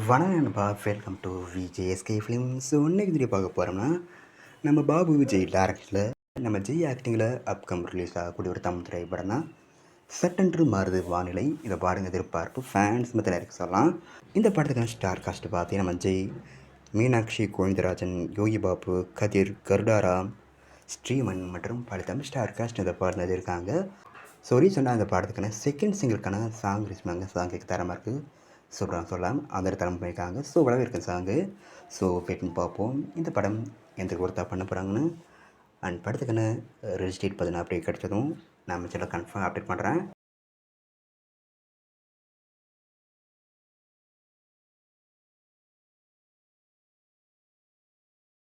வணக்கம் நண்பா, welcome to VJSK films. இன்னைக்கு வீடியோ பார்க்க போகிறோம்னா, நம்ம பாபு விஜய் டேரக்டரில் நம்ம ஜெய் ஆக்டிங்கில் அப்கம் ரிலீஸ் ஆகக்கூடிய ஒரு தமிழ் திரைப்படம் தான் சட்டென்று மாறுது வானிலை. இதை பாருங்க, எதிர்பார்ப்பு ஃபேன்ஸ் மத்தியில் இருக்கு சொல்லலாம். இந்த படத்துக்கான ஸ்டார் காஸ்ட் பார்த்தீங்கன்னா நம்ம ஜெய், மீனாட்சி கோவிந்தராஜன், யோகி பாபு, கதிர், கருடாராம், ஸ்ரீமன் மற்றும் பல தமிழ் ஸ்டார் காஸ்ட் இந்த பாடத்தில் இருக்காங்க. ஸோ ரீசெண்டாக அந்த பாடத்துக்கான செகண்ட் சிங்கிள்கான சாங் ரிலீஸ் பண்ணாங்க. சாங் கேட்க தரமாக இருக்குது, சூப்பராக சொல்லலாம். அந்த தரம் பண்ணியிருக்காங்க. ஸோ வளவே இருக்குது சாங்கு. ஸோ கேட்டுன்னு பார்ப்போம் இந்த படம் எந்த ஒருத்தா பண்ண போகிறாங்கன்னு. அண்ட் படத்துக்கான ரிலீஸ் டேட் பார்த்தீங்கன்னா அப்படியே கிடச்சதும் நம்ம சேனல் கன்ஃபார்ம் அப்டேட் பண்ணுறேன்.